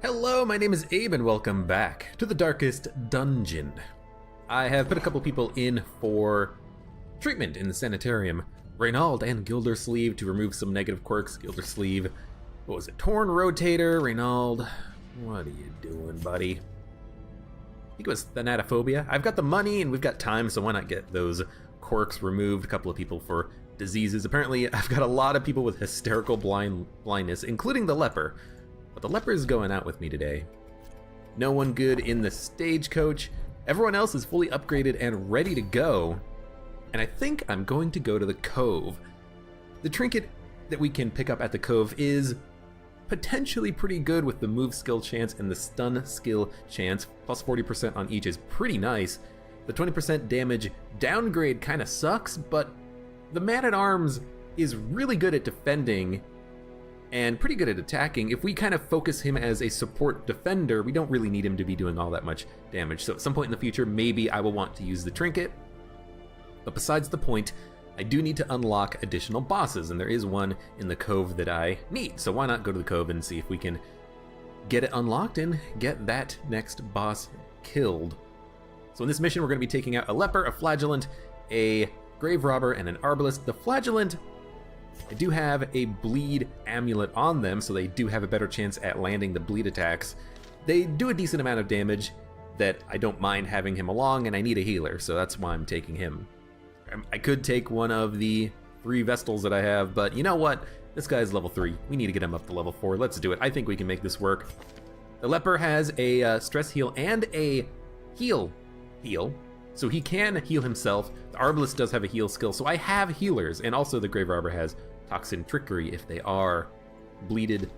Hello, my name is Abe and welcome back to the Darkest Dungeon. I have put a couple people in for treatment in the sanitarium. Reynald and Gildersleeve to remove some negative quirks. Gildersleeve, what was it? Torn Rotator. Reynald, what are you doing, buddy? I think it was Thanatophobia. I've got the money and we've got time, so why not get those quirks removed? A couple of people for diseases. Apparently, I've got a lot of people with hysterical blindness, including the leper. But the leper is going out with me today. No one good in the stagecoach. Everyone else is fully upgraded and ready to go. And I think I'm going to go to the Cove. The trinket that we can pick up at the Cove is potentially pretty good with the move skill chance and the stun skill chance. Plus 40% on each is pretty nice. The 20% damage downgrade kind of sucks, but the Man-at-Arms is really good at defending and pretty good at attacking. If we kind of focus him as a support defender, we don't really need him to be doing all that much damage. So at some point in the future, maybe I will want to use the trinket. But besides the point, I do need to unlock additional bosses, and there is one in the Cove that I need. So why not go to the Cove and see if we can get it unlocked and get that next boss killed. So in this mission, we're going to be taking out a leper, a flagellant, a grave robber, and an arbalist. The flagellant, I do have a bleed amulet on them, so they do have a better chance at landing the bleed attacks. They do a decent amount of damage that I don't mind having him along, and I need a healer, so that's why I'm taking him. I could take one of the 3 Vestals that I have, but you know what? This guy's level 3. We need to get him up to level 4. Let's do it. I think we can make this work. The leper has a stress heal and a heal, so he can heal himself. The arbalist does have a heal skill, so I have healers, and also the grave robber has toxin trickery if they are bleeded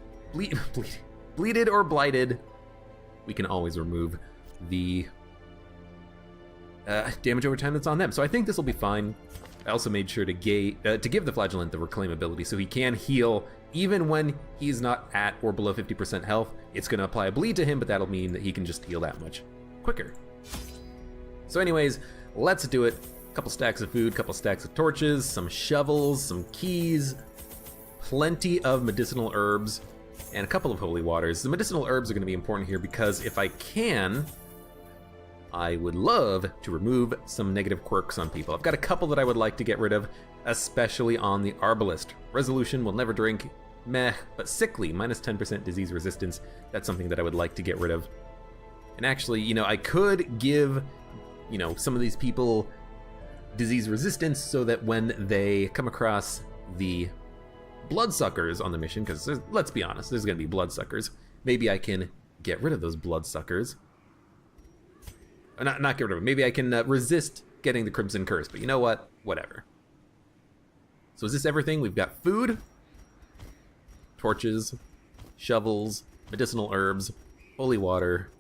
or blighted. We can always remove the damage over time that's on them. So I think this will be fine. I also made sure to give the flagellant the reclaim ability, so he can heal even when he's not at or below 50% health. It's going to apply a bleed to him, but that'll mean that he can just heal that much quicker. So anyways, let's do it. Couple stacks of food, couple stacks of torches, some shovels, some keys, plenty of medicinal herbs, and a couple of holy waters. The medicinal herbs are going to be important here because if I can, I would love to remove some negative quirks on people. I've got a couple that I would like to get rid of, especially on the arbalist. Resolution, will never drink, meh, but sickly, minus 10% disease resistance. That's something that I would like to get rid of. And actually, you know, I could give, you know, some of these people disease resistance so that when they come across the bloodsuckers on the mission, because let's be honest, there's going to be bloodsuckers. Maybe I can get rid of those bloodsuckers. Not get rid of them. Maybe I can resist getting the Crimson Curse, but you know what? Whatever. So is this everything? We've got food, torches, shovels, medicinal herbs, holy water,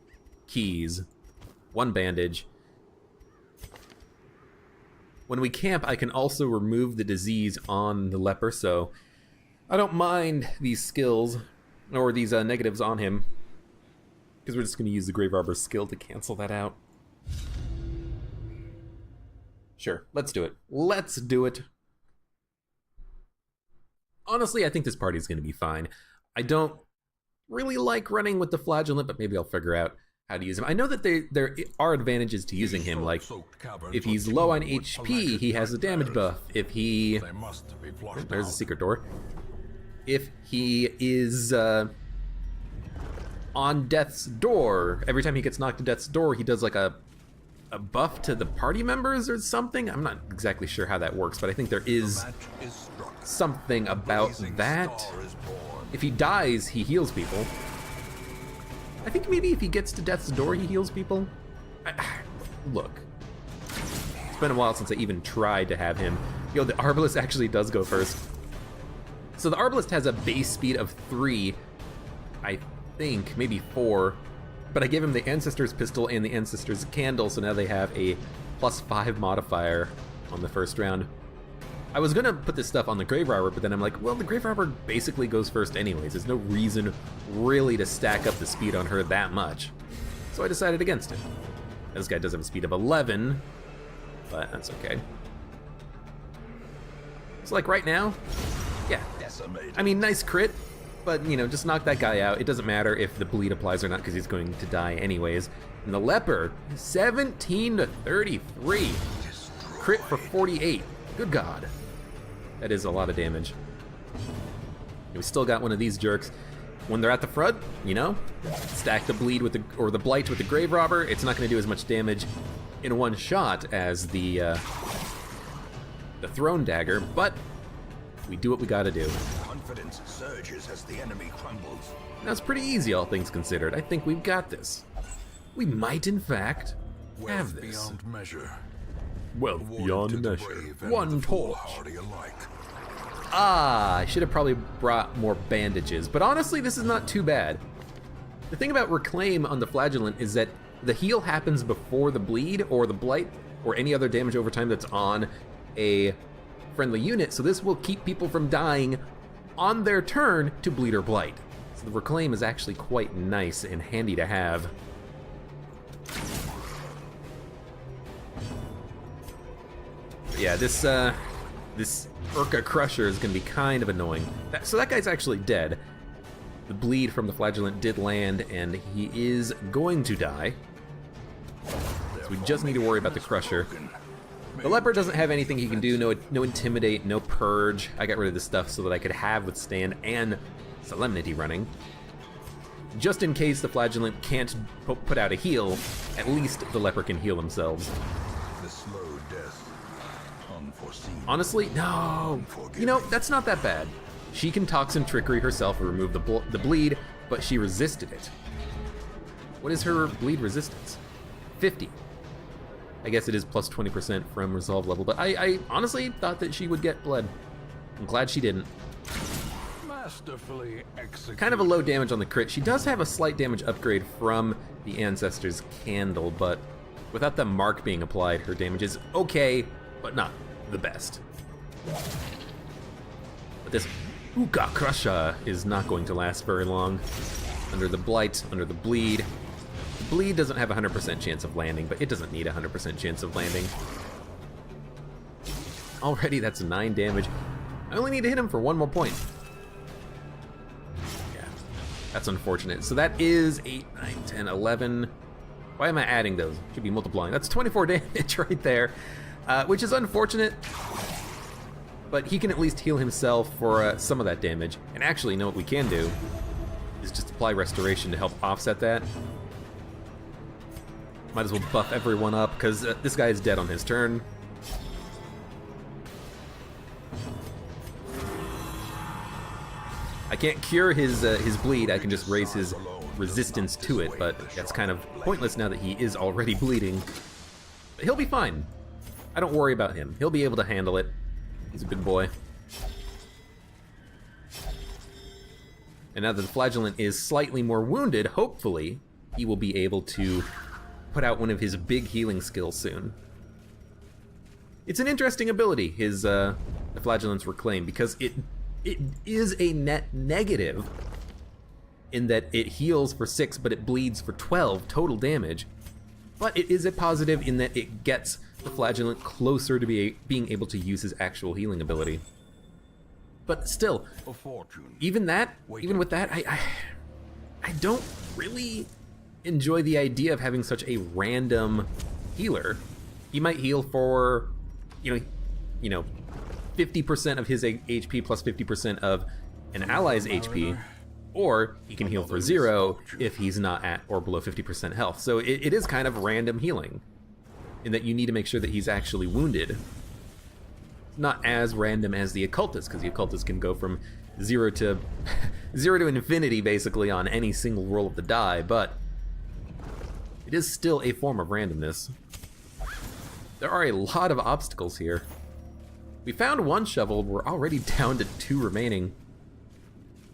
keys, 1 bandage. When we camp, I can also remove the disease on the leper, so I don't mind these skills, or these negatives on him, because we're just going to use the grave robber's skill to cancel that out. Sure, let's do it. Let's do it. Honestly, I think this party's going to be fine. I don't really like running with the flagellant, but maybe I'll figure out how to use him. I know that there are advantages to using him, like if he's low on HP, he has a damage buff. If he... there's a secret door. If he is on death's door, every time he gets knocked to death's door, he does like a buff to the party members or something. I'm not exactly sure how that works, but I think there is something about that. If he dies, he heals people. I think maybe if he gets to death's door, he heals people. Look, it's been a while since I even tried to have him. Yo, the arbalist actually does go first. So the arbalist has a base speed of 3, I think, maybe 4. But I gave him the Ancestor's Pistol and the Ancestor's Candle, so now they have a +5 modifier on the first round. I was gonna put this stuff on the grave robber, but then I'm like, well, the grave robber basically goes first anyways. There's no reason really to stack up the speed on her that much. So I decided against it. This guy does have a speed of 11, but that's okay. So like right now, yeah. I mean, nice crit. But, you know, just knock that guy out. It doesn't matter if the bleed applies or not, because he's going to die anyways. And the leper, 17 to 33. Crit for 48. Good God. That is a lot of damage. We still got one of these jerks. When they're at the front, you know, stack the bleed with the blight with the grave robber. It's not going to do as much damage in one shot as the throne dagger, but we do what we got to do. Confidence surges as the enemy crumbles. That's pretty easy, all things considered. I think we've got this. We might, in fact, have this. Beyond measure. Wealth beyond measure. One torch. Alike. Ah, I should have probably brought more bandages, but honestly, this is not too bad. The thing about Reclaim on the Flagellant is that the heal happens before the bleed or the blight or any other damage over time that's on a friendly unit, so this will keep people from dying on their turn to bleed or blight. So the Reclaim is actually quite nice and handy to have. But yeah, this Urka Crusher is going to be kind of annoying. So that guy's actually dead. The bleed from the Flagellant did land, and he is going to die. So we just need to worry about the Crusher. The Leper doesn't have anything he can do, no Intimidate, no Purge. I got rid of this stuff so that I could have Withstand and Solemnity running. Just in case the Flagellant can't put out a heal, at least the Leper can heal themselves. The slow death, unforeseen. Honestly, no. You know, that's not that bad. She can Toxin Trickery herself and remove the bleed, but she resisted it. What is her bleed resistance? 50. I guess it is plus 20% from resolve level, but I honestly thought that she would get bled. I'm glad she didn't. Masterfully executed. Kind of a low damage on the crit. She does have a slight damage upgrade from the Ancestor's Candle, but without the mark being applied, her damage is okay, but not the best. But this Uka Crusher is not going to last very long. Under the Blight, under the Bleed. The Bleed doesn't have a 100% chance of landing, but it doesn't need a 100% chance of landing. Already, that's 9 damage. I only need to hit him for 1 more point. Yeah, that's unfortunate. So that is 8, 9, 10, 11. Why am I adding those? Should be multiplying. That's 24 damage right there, which is unfortunate. But he can at least heal himself for some of that damage. And actually, you know what we can do is just apply Restoration to help offset that. Might as well buff everyone up, because this guy is dead on his turn. I can't cure his bleed, I can just raise his resistance to it, but that's kind of pointless now that he is already bleeding. But he'll be fine. I don't worry about him. He'll be able to handle it. He's a good boy. And now that the Flagellant is slightly more wounded, hopefully he will be able to put out one of his big healing skills soon. It's an interesting ability, his the Flagellant's Reclaim, because it is a net negative in that it heals for 6, but it bleeds for 12 total damage. But it is a positive in that it gets the Flagellant closer to being able to use his actual healing ability. But still, even with that, I don't really enjoy the idea of having such a random healer. He might heal for, you know, 50% of his HP plus 50% of an ally's HP, or he can heal for 0 if he's not at or below 50% health. So it is kind of random healing, in that you need to make sure that he's actually wounded. Not as random as the Occultist, because the Occultist can go from 0 to infinity basically on any single roll of the die, but it is still a form of randomness. There are a lot of obstacles here. We found 1 shovel, we're already down to 2 remaining.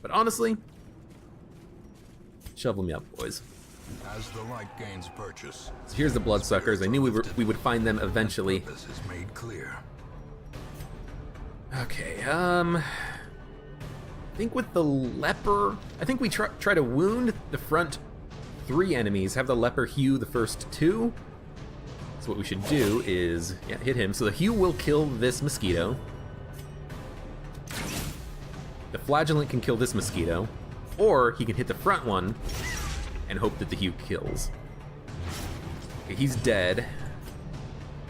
But honestly, shovel me up, boys. As the light gains purchase. So here's the Bloodsuckers. I knew we would find them eventually. This is made clear. Okay, I think with the Leper, I think we try to wound the front 3 enemies, have the Leper hew the first 2. So what we should do is, hit him. So the hew will kill this mosquito. the Flagellant can kill this mosquito, or he can hit the front one and hope that the Hue kills. Okay, he's dead.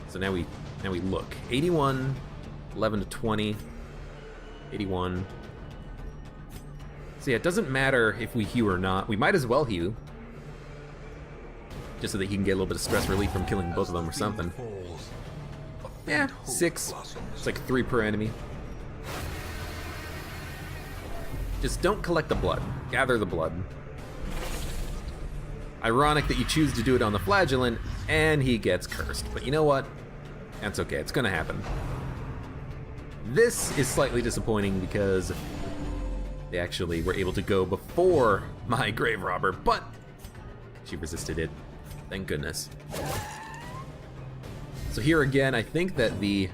So now we look. 81, 11 to 20, 81. So yeah, it doesn't matter if we Hue or not. We might as well Hue. Just so that he can get a little bit of stress relief from killing both of them or something. Yeah, 6. It's like 3 per enemy. Just don't collect the blood. Gather the blood. Ironic that you choose to do it on the Flagellant, and he gets cursed. But you know what? That's okay, it's gonna happen. This is slightly disappointing because they actually were able to go before my Grave Robber, but she resisted it. Thank goodness. So here again, I think that the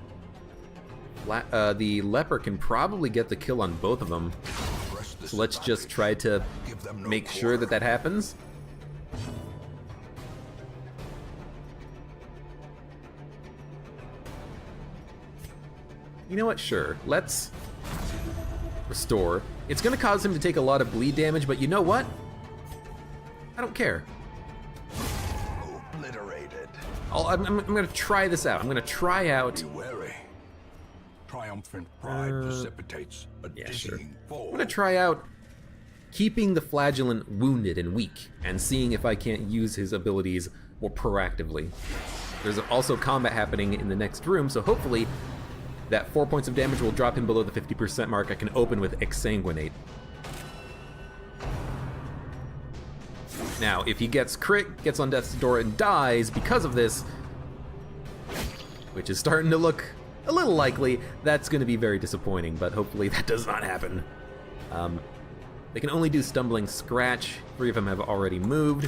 leper can probably get the kill on both of them. So let's just try to make sure that that happens. You know what? Sure. Let's restore. It's going to cause him to take a lot of bleed damage, but you know what? I don't care. Obliterated. I'm going to try this out. I'm going to try out... Be wary. Triumphant pride precipitates a dizzying fall. I'm going to try out keeping the Flagellant wounded and weak, and seeing if I can't use his abilities more proactively. There's also combat happening in the next room, so hopefully that 4 points of damage will drop him below the 50% mark. I can open with Exsanguinate. Now, if he gets crit, gets on death's door, and dies because of this, which is starting to look a little likely, that's going to be very disappointing, but hopefully that does not happen. They can only do Stumbling Scratch. 3 of them have already moved.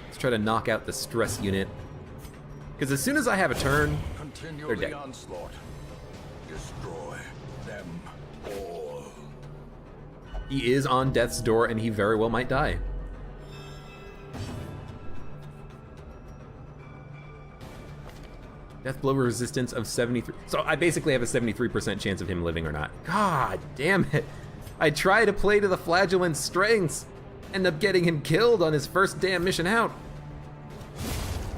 Let's try to knock out the stress unit. Because as soon as I have a turn, they're dead. Onslaught. Destroy them all. He is on death's door, and he very well might die. Death blow resistance of 73. So I basically have a 73% chance of him living or not. God damn it. I try to play to the Flagellant's strengths. End up getting him killed on his first damn mission out.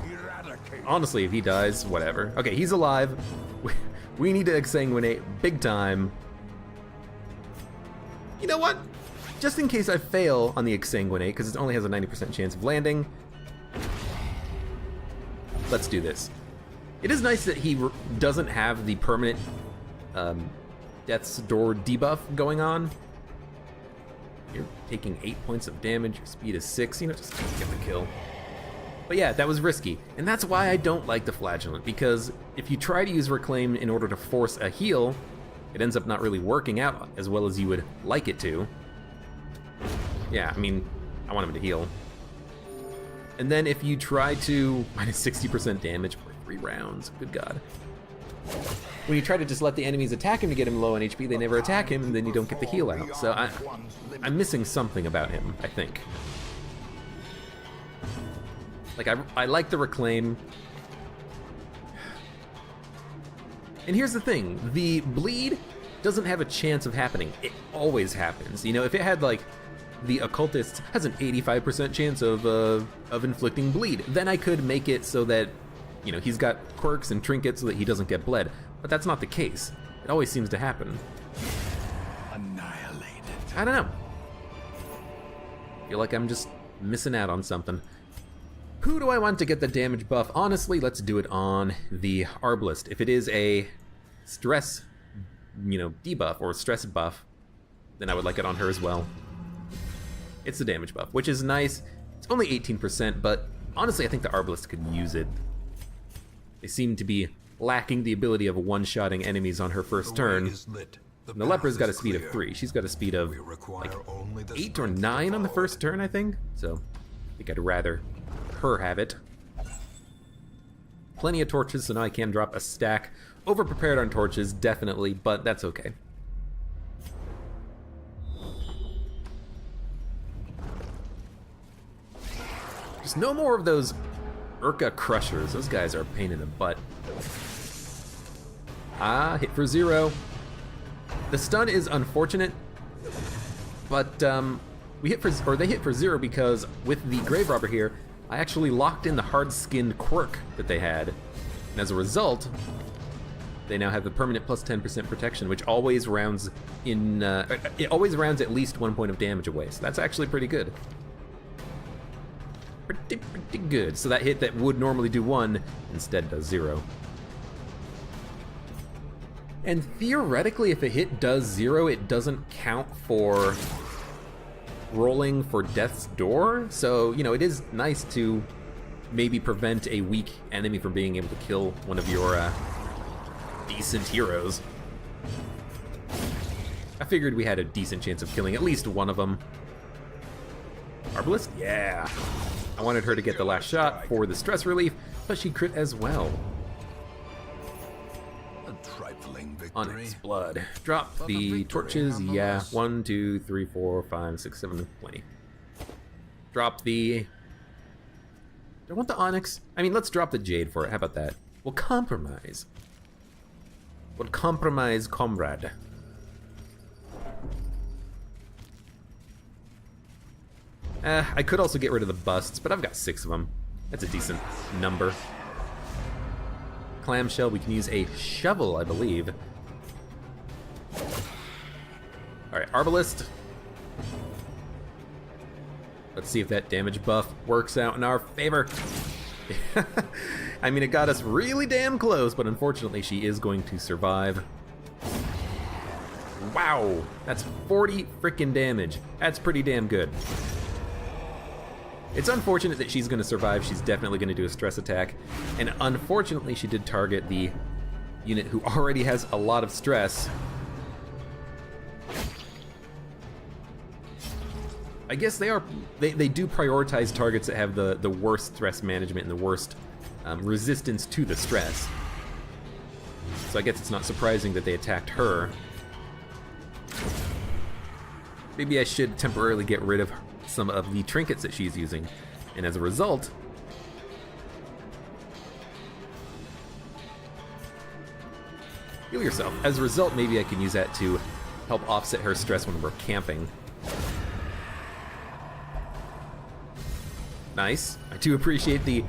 Eradicate. Honestly, if he dies, whatever. Okay, he's alive. We need to Exsanguinate big time. You know what? Just in case I fail on the Exsanguinate, because it only has a 90% chance of landing, let's do this. It is nice that he doesn't have the permanent Death's Door debuff going on. You're taking 8 points of damage, your speed is 6, you know, just get the kill. But yeah, that was risky, and that's why I don't like the Flagellant, because if you try to use Reclaim in order to force a heal, it ends up not really working out as well as you would like it to. Yeah, I mean, I want him to heal. And then if you try to minus 60% damage for 3 rounds, good God. When you try to just let the enemies attack him to get him low on HP, they never attack him, and then you don't get the heal out. So I'm missing something about him, I think. Like, I like the Reclaim. And here's the thing, the bleed doesn't have a chance of happening. It always happens. You know, if it had, like, the Occultist has an 85% chance of inflicting bleed, then I could make it so that, you know, he's got quirks and trinkets so that he doesn't get bled. But that's not the case. It always seems to happen. Annihilated. I don't know. Feel like I'm just missing out on something. Who do I want to get the damage buff? Honestly, let's do it on the Arbalist. If it is a stress, you know, debuff or stress buff, then I would like it on her as well. It's the damage buff, which is nice. It's only 18%, but honestly, I think the Arbalist could use it. They seem to be lacking the ability of one-shotting enemies on her first turn. And the Leper's got a speed of 3. She's got a speed of like 8 or 9 on the first turn, I think. So I think I'd rather her have it. Plenty of torches, so now I can drop a stack. Over-prepared on torches, definitely, but that's okay. Just no more of those Urka Crushers. Those guys are a pain in the butt. Ah, hit for 0. The stun is unfortunate, but they hit for 0 because with the Grave Robber here, I actually locked in the hard-skinned quirk that they had. And as a result, they now have the permanent plus 10% protection, which always rounds in, it always rounds at least 1 point of damage away. So that's actually pretty good. Pretty good. So that hit that would normally do 1 instead does 0. And theoretically, if a hit does 0, it doesn't count for rolling for Death's Door. So, you know, it is nice to maybe prevent a weak enemy from being able to kill one of your decent heroes. I figured we had a decent chance of killing at least one of them. Arbalist? Yeah. I wanted her to get the last shot for the stress relief, but she crit as well. Onyx blood. Drop the torches. Yeah. 1, 2, 3, 4, 5, 6, 7, plenty. Drop the... Do I want the onyx? I mean, let's drop the jade for it. How about that? We'll compromise. We'll compromise, comrade. I could also get rid of the busts, but I've got 6 of them. That's a decent number. Clamshell, we can use a shovel, I believe. Alright, Arbalist. Let's see if that damage buff works out in our favor. I mean, it got us really damn close, but unfortunately she is going to survive. Wow, that's 40 freaking damage. That's pretty damn good. It's unfortunate that she's going to survive. She's definitely going to do a stress attack. And unfortunately, she did target the unit who already has a lot of stress. I guess they do prioritize targets that have the worst stress management and the worst resistance to the stress. So I guess it's not surprising that they attacked her. Maybe I should temporarily get rid of some of the trinkets that she's using, and as a result, heal yourself. As a result, maybe I can use that to help offset her stress when we're camping. Nice. I do appreciate the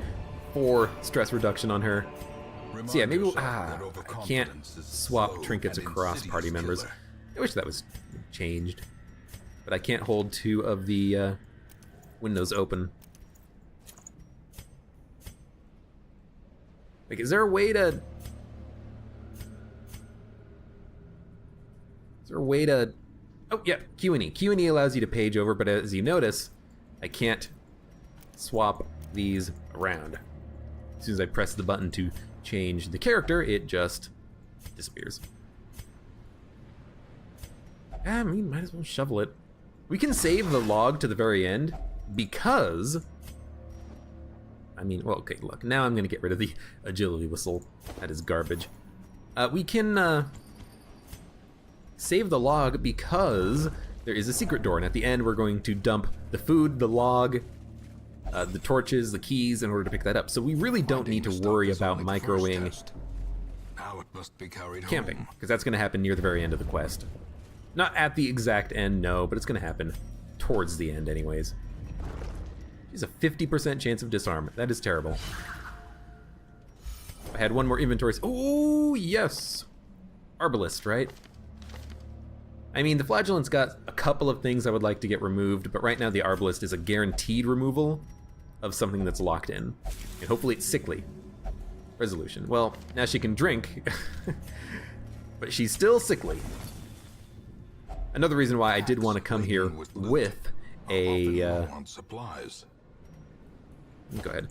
4 stress reduction on her. So yeah, maybe we'll, I can't swap trinkets across party members. I wish that was changed. But I can't hold 2 of the windows open. Like, is there a way to... Is there a way to... Oh, yeah, Q&E. Q&E allows you to page over, but as you notice, I can't swap these around. As soon as I press the button to change the character, it just disappears. I mean, might as well shovel it. We can save the log to the very end because... I mean, well, okay, look, now I'm going to get rid of the agility whistle. That is garbage. We can save the log because there is a secret door, and at the end we're going to dump the food, the log, the torches, the keys in order to pick that up. So we really don't need to worry about microing camping, because that's going to happen near the very end of the quest. Not at the exact end, no, but it's going to happen towards the end anyways. She's a 50% chance of disarm. That is terrible. I had one more inventory. Oh, yes! Arbalist, right? I mean, the Flagellant's got a couple of things I would like to get removed, but right now the Arbalist is a guaranteed removal of something that's locked in. And hopefully it's sickly. Resolution. Well, now she can drink, but she's still sickly. Another reason why I did want to come here with a... Go ahead.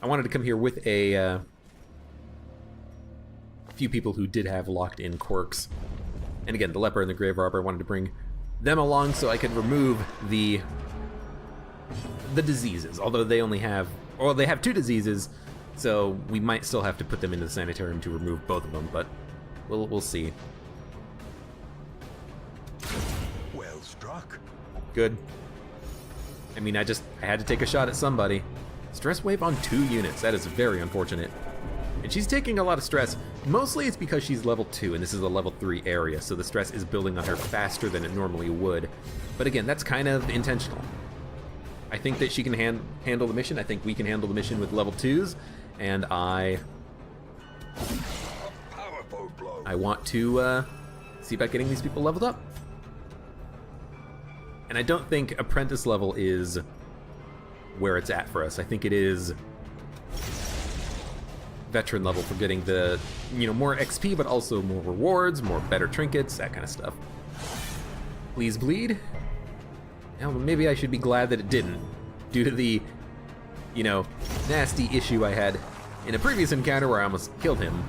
I wanted to come here with a few people who did have locked-in quirks. And again, the Leper and the Grave Robber, I wanted to bring them along so I could remove the diseases. Although they only have... Or they have 2 diseases, so we might still have to put them into the sanitarium to remove both of them, but we'll see. Well struck. Good. I mean, I had to take a shot at somebody. Stress wave on 2 units. That is very unfortunate. And she's taking a lot of stress. Mostly it's because she's level 2 and this is a level 3 area, so the stress is building on her faster than it normally would. But again, that's kind of intentional. I think that she can handle the mission. I think we can handle the mission with level 2s, and I want to see about getting these people leveled up. And I don't think apprentice level is where it's at for us. I think it is veteran level for getting the, more XP, but also more rewards, more better trinkets, that kind of stuff. Please bleed. Now, maybe I should be glad that it didn't, due to the, nasty issue I had in a previous encounter where I almost killed him.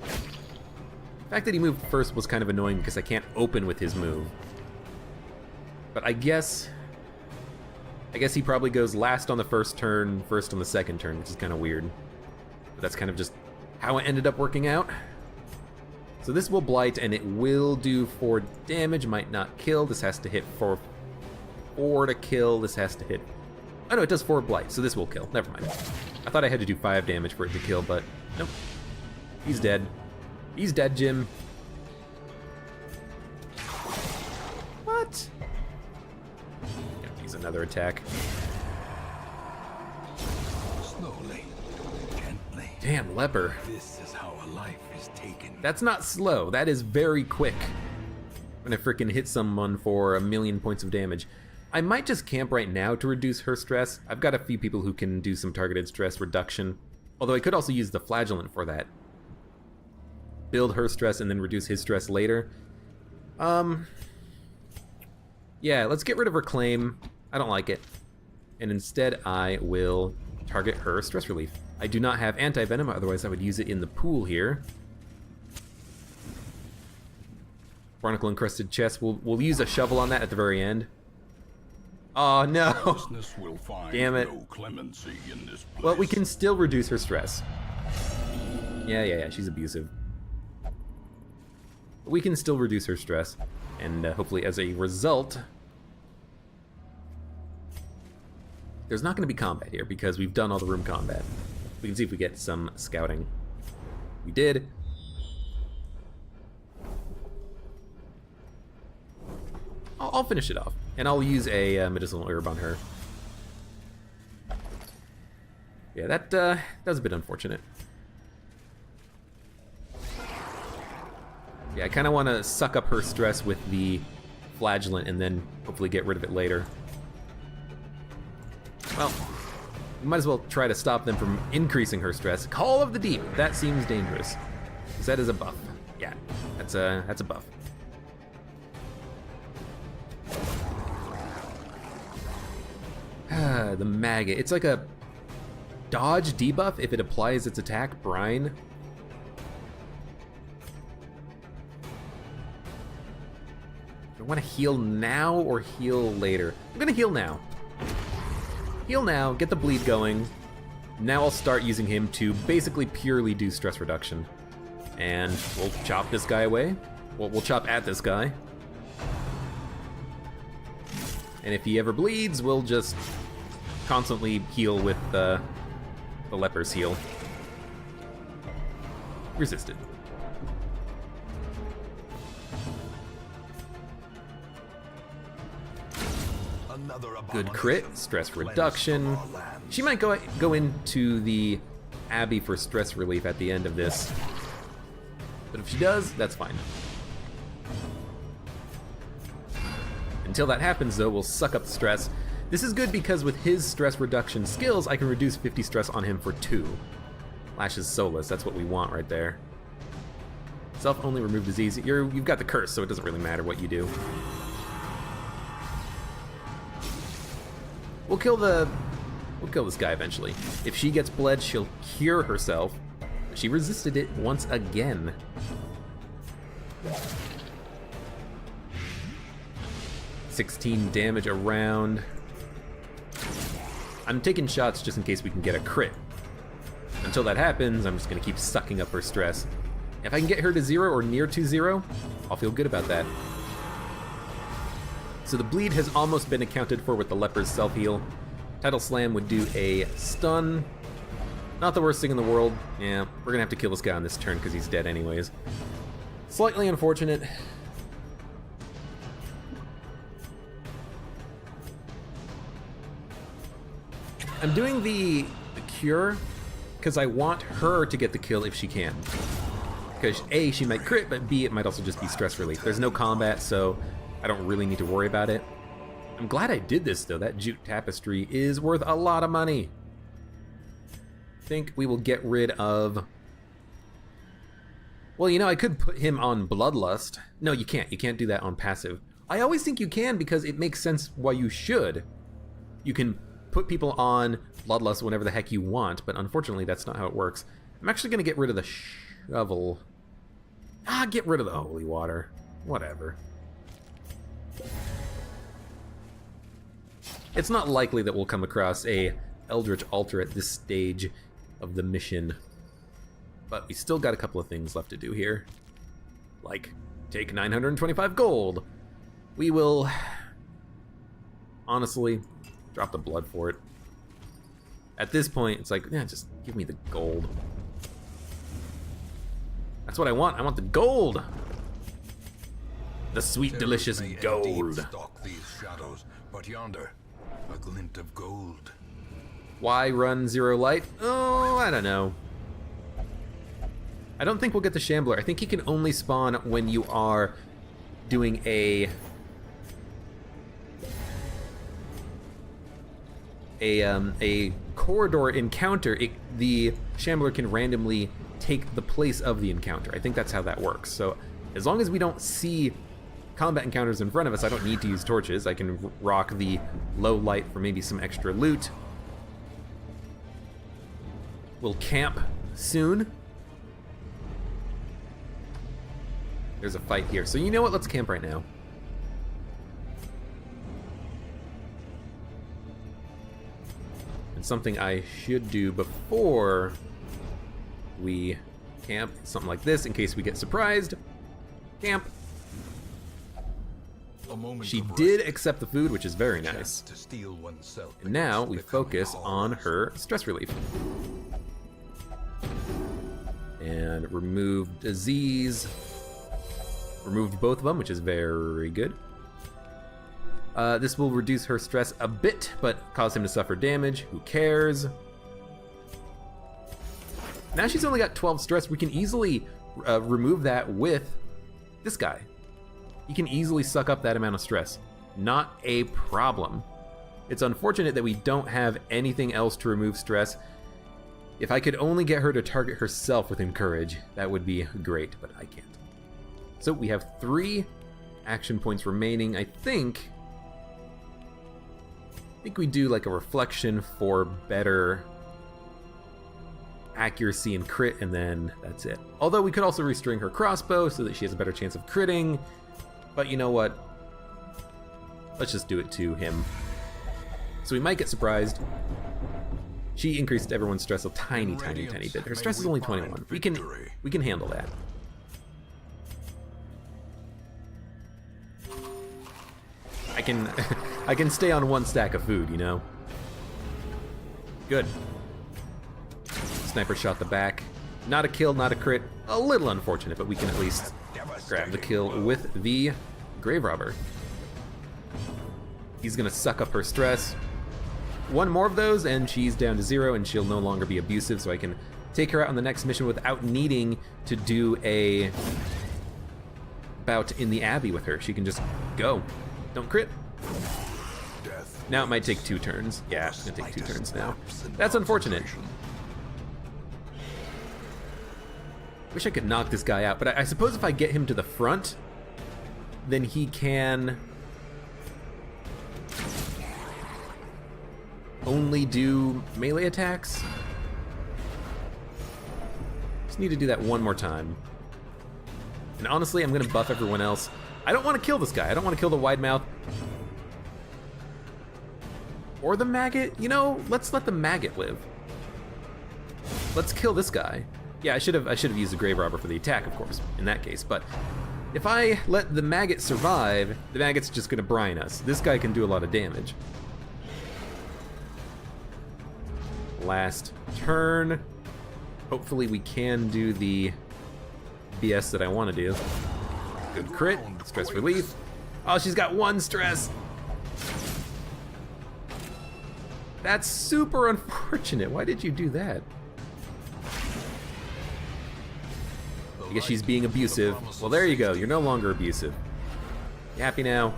The fact that he moved first was kind of annoying because I can't open with his move. But I guess he probably goes last on the first turn, first on the second turn, which is kind of weird. But that's kind of just how it ended up working out. So this will blight, and it will do 4 damage, might not kill. This has to hit 4 to kill. This has to hit... Oh no, it does 4 blight, so this will kill. Never mind. I thought I had to do 5 damage for it to kill, but nope. He's dead. He's dead, Jim. What? Use another attack. Slowly, gently. Damn, leper. This is how a life is taken. That's not slow. That is very quick. When I frickin' hit someone for 1,000,000 points of damage. I might just camp right now to reduce her stress. I've got a few people who can do some targeted stress reduction. Although I could also use the flagellant for that. Build her stress and then reduce his stress later. Yeah, let's get rid of her claim. I don't like it. And instead I will target her stress relief. I do not have anti-venom, otherwise I would use it in the pool here. Barnacle encrusted chest. We'll use a shovel on that at the very end. Oh no! Will find Damn it. no clemency in this place. Well, we can still reduce her stress. Yeah, she's abusive. We can still reduce her stress, and hopefully as a result, there's not going to be combat here because we've done all the room combat. We can see if we get some scouting. We did. I'll finish it off, and I'll use a medicinal herb on her. Yeah, that was a bit unfortunate. Yeah, I kind of want to suck up her stress with the flagellant and then hopefully get rid of it later. Well, we might as well try to stop them from increasing her stress. Call of the Deep. That seems dangerous. Because that is a buff. Yeah, that's a buff. The maggot. It's like a dodge debuff if it applies its attack, brine. Do I want to heal now or heal later? I'm gonna heal now. Heal now, get the bleed going. Now I'll start using him to basically purely do stress reduction. And we'll chop this guy away. We'll chop at this guy. And if he ever bleeds, we'll just constantly heal with the leper's heal. Resisted. Good crit, stress reduction. She might go into the Abbey for stress relief at the end of this. But if she does, that's fine. Until that happens though, we'll suck up the stress. This is good because with his stress reduction skills, I can reduce 50 stress on him for 2. Lash's Solace, that's what we want right there. Self-only remove disease. You've got the curse, so it doesn't really matter what you do. We'll kill this guy eventually. If she gets bled, she'll cure herself. She resisted it once again. $16 damage around. I'm taking shots just in case we can get a crit. Until that happens, I'm just gonna keep sucking up her stress. If I can get her to 0 or near to 0, I'll feel good about that. So the bleed has almost been accounted for with the leper's self-heal. Tidal Slam would do a stun. Not the worst thing in the world. Yeah, we're gonna have to kill this guy on this turn because he's dead anyways. Slightly unfortunate. I'm doing the cure because I want her to get the kill if she can. Because A, she might crit, but B, it might also just be stress relief. There's no combat, so I don't really need to worry about it. I'm glad I did this though. That jute tapestry is worth a lot of money. I think we will get rid of... Well, you know, I could put him on Bloodlust. No, you can't. You can't do that on passive. I always think you can because it makes sense why you should. You can put people on Bloodlust whenever the heck you want, but unfortunately that's not how it works. I'm actually going to get rid of the shovel. Get rid of the holy water. Whatever. It's not likely that we'll come across a Eldritch Altar at this stage of the mission. But we still got a couple of things left to do here. Like, take 925 gold. We will, honestly, drop the blood for it. At this point, it's like, yeah, just give me the gold. That's what I want. I want the gold. The sweet, delicious gold. Stalk these shadows, but yonder, a glint of gold. Why run zero light? Oh, I don't know. I don't think we'll get the Shambler. I think he can only spawn when you are doing a corridor encounter. The Shambler can randomly take the place of the encounter. I think that's how that works. So as long as we don't see combat encounters in front of us, I don't need to use torches. I can rock the low light for maybe some extra loot. We'll camp soon. There's a fight here. So you know what? Let's camp right now. And something I should do before we camp, something like this in case we get surprised. Camp. She did accept the food, which is very nice. And now we focus on her stress relief. And remove disease. Removed both of them, which is very good. This will reduce her stress a bit, but cause him to suffer damage. Who cares? Now she's only got 12 stress. We can easily remove that with this guy. He can easily suck up that amount of stress. Not a problem. It's unfortunate that we don't have anything else to remove stress. If I could only get her to target herself with Encourage, that would be great, but I can't. So we have 3 action points remaining. I think we do like a reflection for better accuracy and crit, and then that's it. Although we could also restring her crossbow so that she has a better chance of critting. But you know what? Let's just do it to him. So we might get surprised. She increased everyone's stress a tiny bit. Her stress is only 21. We can handle that. I can stay on 1 stack of food, you know? Good. Sniper shot the back. Not a kill, not a crit. A little unfortunate, but we can at least grab the kill with the Grave Robber. He's gonna suck up her stress. 1 more of those and she's down to 0 and she'll no longer be abusive, so I can take her out on the next mission without needing to do a bout in the Abbey with her. She can just go. Don't crit. Now it might take 2 turns. Yeah, it's gonna take 2 turns now. That's unfortunate. Wish I could knock this guy out, but I suppose if I get him to the front, then he can only do melee attacks. Just need to do that 1 more time. And honestly, I'm gonna buff everyone else. I don't want to kill this guy. I don't want to kill the wide mouth. Or the maggot. You know, let's let the maggot live. Let's kill this guy. Yeah, I should have used the Grave Robber for the attack, of course, in that case. But if I let the maggot survive, the maggot's just gonna brine us. This guy can do a lot of damage. last turn. Hopefully we can do the BS that I want to do. Good crit, stress relief. Oh, she's got 1 stress. That's super unfortunate. Why did you do that? I guess she's being abusive. Well, there you go. You're no longer abusive. You happy now?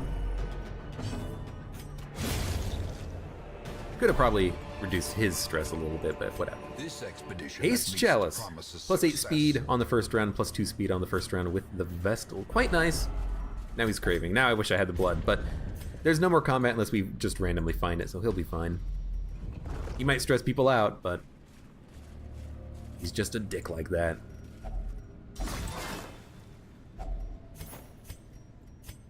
Could have probably reduced his stress a little bit, but whatever. This expedition Haste Chalice. Plus 8 speed on the first round, plus 2 speed on the first round with the Vestal. Quite nice. Now he's craving. Now I wish I had the blood, but there's no more combat unless we just randomly find it, so he'll be fine. He might stress people out, but he's just a dick like that.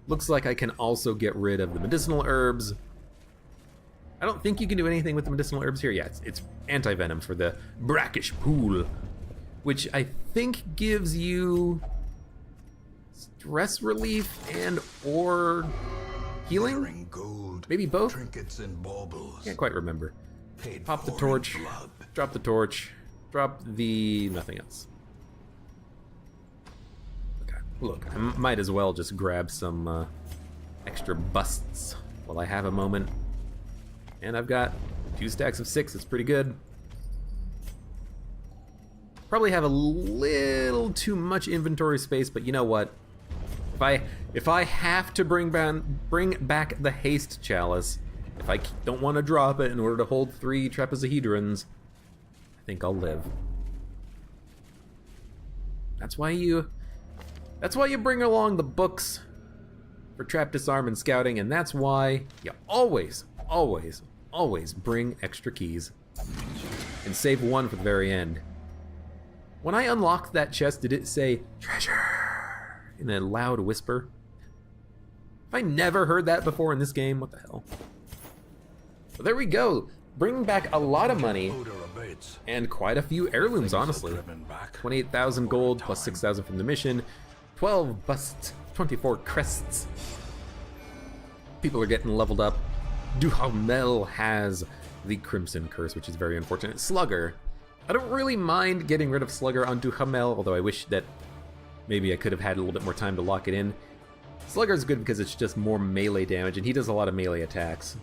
Looks like I can also get rid of the medicinal herbs. I don't think you can do anything with the medicinal herbs here. Yeah, it's anti-venom for the brackish pool, which I think gives you stress relief and or healing? Gold, maybe both? trinkets and baubles. Can't quite remember. Paid Pop the for in torch, blood. drop the torch, drop the nothing else. Okay, look, I might as well just grab some extra busts while I have a moment. And I've got 2 stacks of 6, it's pretty good. Probably have a little too much inventory space, but you know what? If I have to bring back the haste chalice, if I don't want to drop it in order to hold 3 trapezohedrons, I think I'll live. That's why you bring along the books for trap, disarm, and scouting, and that's why you always bring extra keys and save 1 for the very end. When I unlocked that chest, did it say treasure in a loud whisper? Have I never heard that before in this game? What the hell? Well, there we go. Bringing back a lot of money and quite a few heirlooms, honestly. 28,000 gold plus 6,000 from the mission, 12 busts, 24 crests. People are getting leveled up. Duhamel has the Crimson Curse, which is very unfortunate. Slugger. I don't really mind getting rid of Slugger on Duhamel, although I wish that maybe I could have had a little bit more time to lock it in. Slugger's good because it's just more melee damage, and he does a lot of melee attacks.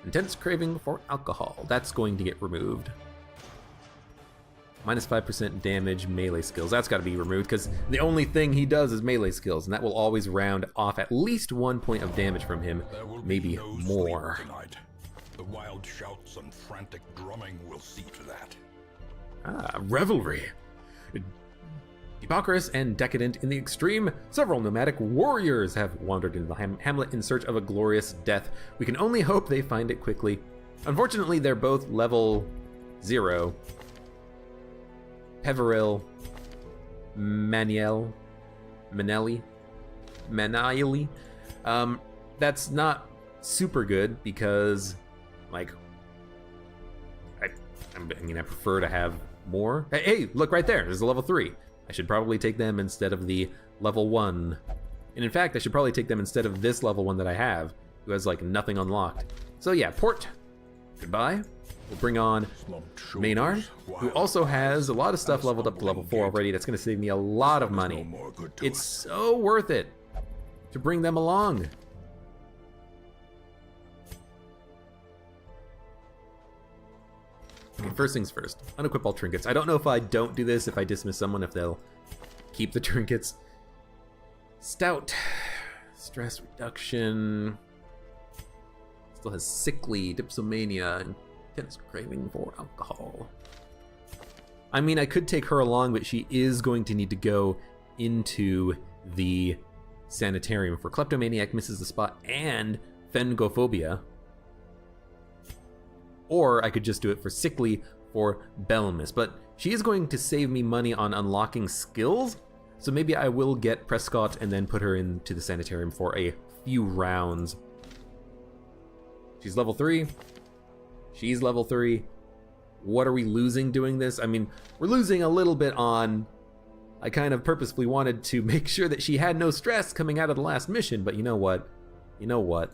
Intense craving for alcohol. That's going to get removed. Minus 5% damage, melee skills. That's got to be removed because the only thing he does is melee skills, and that will always round off at least 1 point of damage from him, maybe more. The wild shouts and frantic drumming will see to that. Ah, revelry. Debaucherous and decadent in the extreme, several nomadic warriors have wandered into the Hamlet in search of a glorious death. We can only hope they find it quickly. Unfortunately, they're both level 0. Peveril, Manelli. That's not super good because, like, I prefer to have more. Hey, look right there. There's a level 3. I should probably take them instead of the level 1. And in fact, I should probably take them instead of this level 1 that I have, who has, like, nothing unlocked. So yeah, port. Goodbye. We'll bring on Maynard, who also has a lot of stuff leveled up to level 4 already. That's going to save me a lot of money. It's so worth it to bring them along. Okay, first things first. Unequip all trinkets. I don't know if I don't do this, if I dismiss someone, if they'll keep the trinkets. Stout. Stress reduction. Still has sickly, dipsomania, and intense craving for alcohol. I mean, I could take her along, but she is going to need to go into the sanitarium for kleptomaniac, misses the spot, and phengophobia. Or I could just do it for sickly for Belmis, but she is going to save me money on unlocking skills, so maybe I will get Prescott and then put her into the sanitarium for a few rounds. She's level 3. She's level 3. What are we losing doing this? I mean, we're losing a little bit on... I kind of purposefully wanted to make sure that she had no stress coming out of the last mission, but you know what? You know what?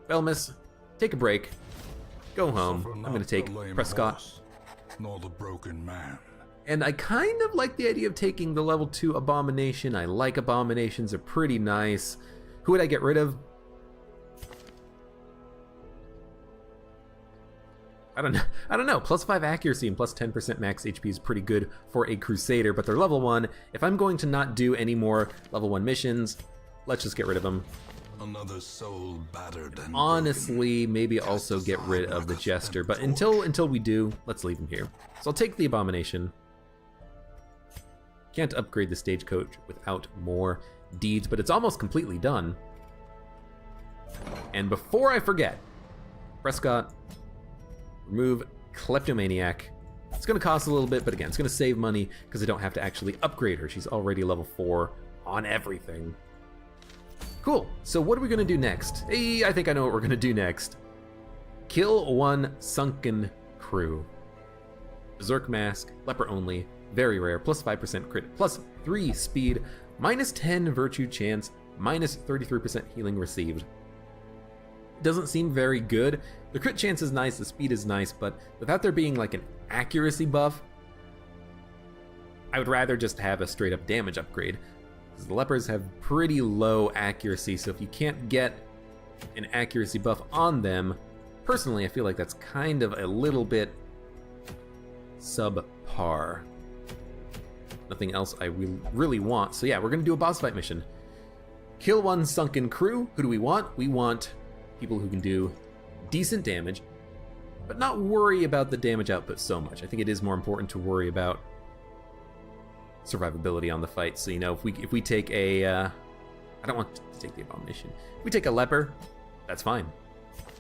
Belmis, take a break. go home. Suffer I'm not going to take the lame Prescott. horse, nor the broken man. And I kind of like the idea of taking the level 2 Abomination. I like Abominations, they're pretty nice. Who would I get rid of? I don't know. Plus 5 accuracy and plus 10% max HP is pretty good for a Crusader, but they're level 1. If I'm going to not do any more level 1 missions, let's just get rid of them. Another soul battered and Honestly, maybe also get rid of the Jester, but until we do, let's leave him here. So I'll take the Abomination. Can't upgrade the Stagecoach without more deeds, but it's almost completely done. And before I forget, Prescott, remove Kleptomaniac. It's going to cost a little bit, but again, it's going to save money because I don't have to actually upgrade her. She's already level 4 on everything. Cool. So what are we going to do next? Hey, I think I know what we're going to do next. Kill one sunken crew. Berserk Mask, Leper only, very rare, plus 5% crit, plus 3 speed, minus 10 virtue chance, minus 33% healing received. Doesn't seem very good. The crit chance is nice, the speed is nice, but without there being like an accuracy buff, I would rather just have a straight up damage upgrade. Because the lepers have pretty low accuracy, so if you can't get an accuracy buff on them, personally I feel like that's kind of a little bit subpar. Nothing else I really want. So yeah, we're gonna do a boss fight mission. Kill one sunken crew. Who do we want? We want people who can do decent damage, but not worry about the damage output so much. I think it is more important to worry about survivability on the fight. So, you know, if we take a, I don't want to take the Abomination. If we take a Leper, that's fine.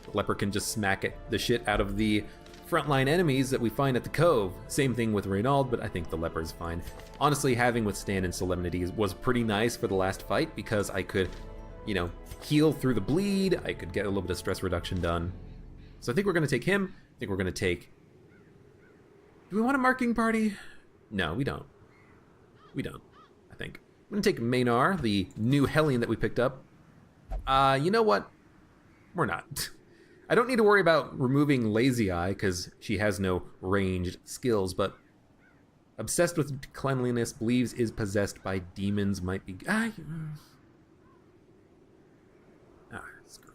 The Leper can just smack the shit out of the frontline enemies that we find at the Cove. Same thing with Reynauld, but I think the Leper is fine. Honestly, having Withstand and Solemnity was pretty nice for the last fight because I could, you know, heal through the bleed. I could get a little bit of stress reduction done. So I think we're going to take him. I think we're going to take... Do we want a marking party? No, we don't. We don't, I think. I'm going to take Maynard, the new Hellion that we picked up. You know what? We're not. I don't need to worry about removing Lazy Eye because she has no ranged skills, but obsessed with cleanliness, believes is possessed by demons, might be...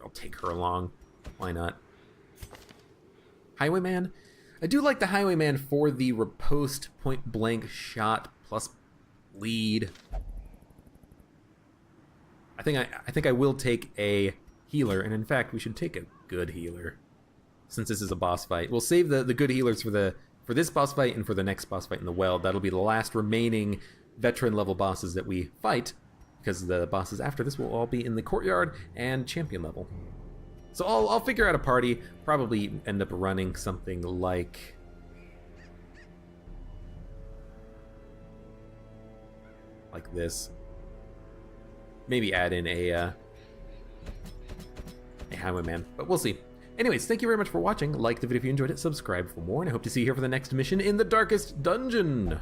I'll take her along. Why not? Highwayman? I do like the Highwayman for the riposte point blank shot plus bleed. I think I will take a healer, and in fact we should take a good healer since this is a boss fight. We'll save the good healers for this boss fight and for the next boss fight in the Weld. That'll be the last remaining veteran level bosses that we fight, because the bosses after this will all be in the courtyard and champion level. So I'll figure out a party, probably end up running something like... this. Maybe add in a Highwayman, but we'll see. Anyways, thank you very much for watching. Like the video if you enjoyed it, subscribe for more, and I hope to see you here for the next mission in the Darkest Dungeon.